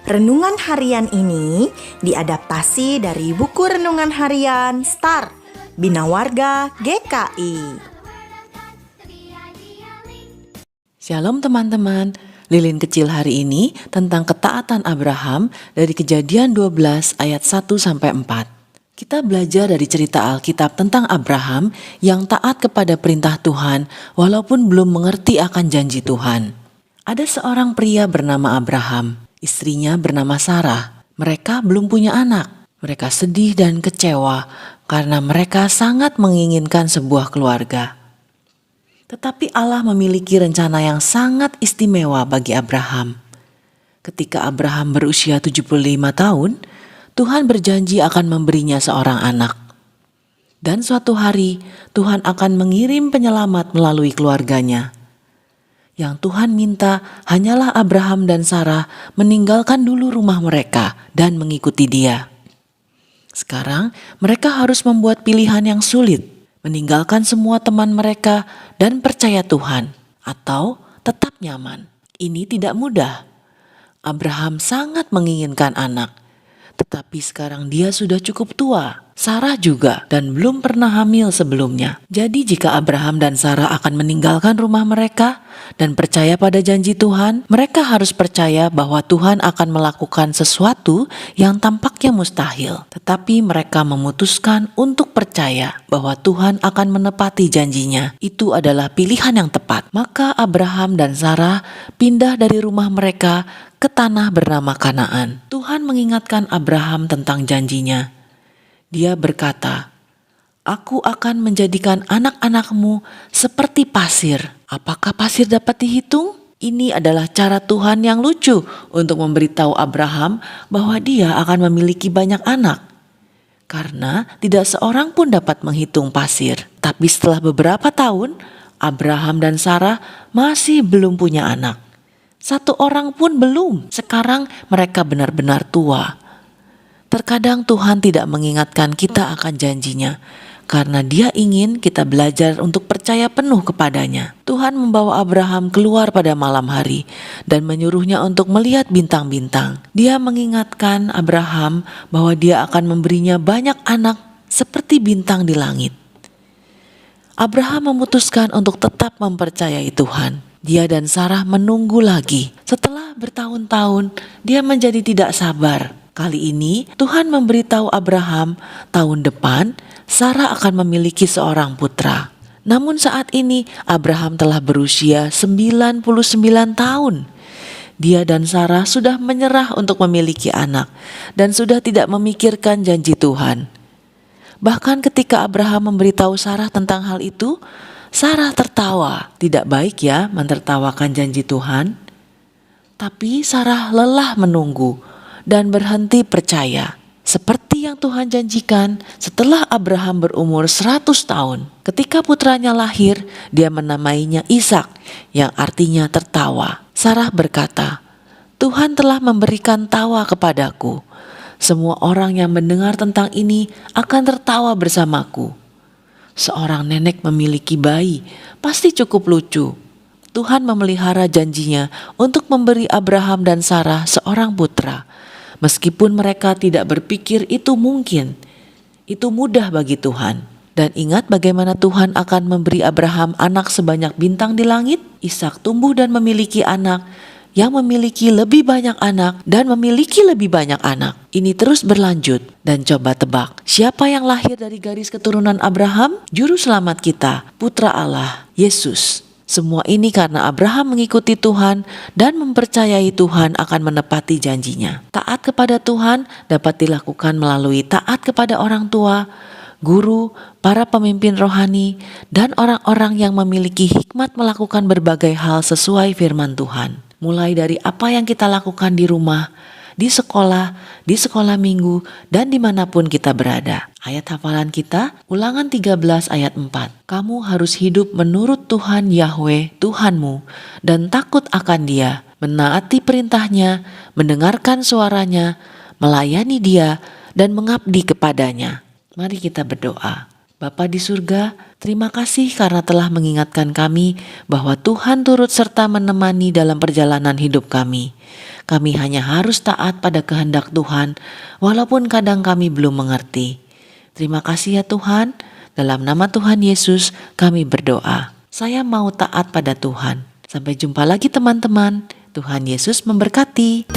Renungan harian ini diadaptasi dari buku renungan harian Start Bina Warga GKI. Shalom teman-teman, Lilin kecil hari ini tentang ketaatan Abraham dari Kejadian 12 ayat 1-4. Kita belajar dari cerita Alkitab tentang Abraham yang taat kepada perintah Tuhan walaupun belum mengerti akan janji Tuhan. Ada seorang pria bernama Abraham. Istrinya bernama Sarah. Mereka belum punya anak. Mereka sedih dan kecewa karena mereka sangat menginginkan sebuah keluarga. Tetapi Allah memiliki rencana yang sangat istimewa bagi Abraham. Ketika Abraham berusia 75 tahun, Tuhan berjanji akan memberinya seorang anak. Dan suatu hari Tuhan akan mengirim penyelamat melalui keluarganya. Yang Tuhan minta hanyalah Abraham dan Sarah meninggalkan dulu rumah mereka dan mengikuti Dia. Sekarang mereka harus membuat pilihan yang sulit, meninggalkan semua teman mereka dan percaya Tuhan, atau tetap nyaman. Ini tidak mudah. Abraham sangat menginginkan anak, tetapi sekarang dia sudah cukup tua. Sarah juga dan belum pernah hamil sebelumnya. Jadi jika Abraham dan Sarah akan meninggalkan rumah mereka dan percaya pada janji Tuhan, mereka harus percaya bahwa Tuhan akan melakukan sesuatu yang tampaknya mustahil. Tetapi mereka memutuskan untuk percaya bahwa Tuhan akan menepati janjinya. Itu adalah pilihan yang tepat. Maka Abraham dan Sarah pindah dari rumah mereka ke tanah bernama Kanaan. Tuhan mengingatkan Abraham tentang janjinya. Dia berkata, "Aku akan menjadikan anak-anakmu seperti pasir." Apakah pasir dapat dihitung? Ini adalah cara Tuhan yang lucu untuk memberitahu Abraham bahwa dia akan memiliki banyak anak. Karena tidak seorang pun dapat menghitung pasir. Tapi setelah beberapa tahun, Abraham dan Sarah masih belum punya anak. Satu orang pun belum. Sekarang mereka benar-benar tua. Terkadang Tuhan tidak mengingatkan kita akan janjinya, karena Dia ingin kita belajar untuk percaya penuh kepadanya. Tuhan membawa Abraham keluar pada malam hari dan menyuruhnya untuk melihat bintang-bintang. Dia mengingatkan Abraham bahwa Dia akan memberinya banyak anak seperti bintang di langit. Abraham memutuskan untuk tetap mempercayai Tuhan. Dia dan Sarah menunggu lagi. Setelah bertahun-tahun, dia menjadi tidak sabar. Kali ini Tuhan memberitahu Abraham tahun depan Sarah akan memiliki seorang putra. Namun saat ini Abraham telah berusia 99 tahun. Dia dan Sarah sudah menyerah untuk memiliki anak dan sudah tidak memikirkan janji Tuhan. Bahkan ketika Abraham memberitahu Sarah tentang hal itu, Sarah tertawa. Tidak baik ya mentertawakan janji Tuhan. Tapi Sarah lelah menunggu dan berhenti percaya. Seperti yang Tuhan janjikan, setelah Abraham berumur 100 tahun, ketika putranya lahir, dia menamainya Ishak, yang artinya tertawa. Sarah berkata, "Tuhan telah memberikan tawa kepadaku. Semua orang yang mendengar tentang ini akan tertawa bersamaku." Seorang nenek memiliki bayi, pasti cukup lucu. Tuhan memelihara janjinya untuk memberi Abraham dan Sarah seorang putra. Meskipun mereka tidak berpikir itu mungkin, itu mudah bagi Tuhan. Dan ingat bagaimana Tuhan akan memberi Abraham anak sebanyak bintang di langit. Ishak tumbuh dan memiliki anak, yang memiliki lebih banyak anak dan memiliki lebih banyak anak. Ini terus berlanjut. Dan coba tebak, siapa yang lahir dari garis keturunan Abraham? Juru selamat kita, Putra Allah, Yesus. Semua ini karena Abraham mengikuti Tuhan dan mempercayai Tuhan akan menepati janjinya. Taat kepada Tuhan dapat dilakukan melalui taat kepada orang tua, guru, para pemimpin rohani, dan orang-orang yang memiliki hikmat melakukan berbagai hal sesuai firman Tuhan. Mulai dari apa yang kita lakukan di rumah, di sekolah minggu, dan dimanapun kita berada. Ayat hafalan kita, Ulangan 13 ayat 4. Kamu harus hidup menurut Tuhan Yahweh, Tuhanmu, dan takut akan Dia, menaati perintahnya, mendengarkan suaranya, melayani Dia, dan mengabdi kepadanya. Mari kita berdoa. Bapa di surga, terima kasih karena telah mengingatkan kami bahwa Tuhan turut serta menemani dalam perjalanan hidup kami. Kami hanya harus taat pada kehendak Tuhan, walaupun kadang kami belum mengerti. Terima kasih ya Tuhan, dalam nama Tuhan Yesus kami berdoa. Saya mau taat pada Tuhan. Sampai jumpa lagi teman-teman. Tuhan Yesus memberkati.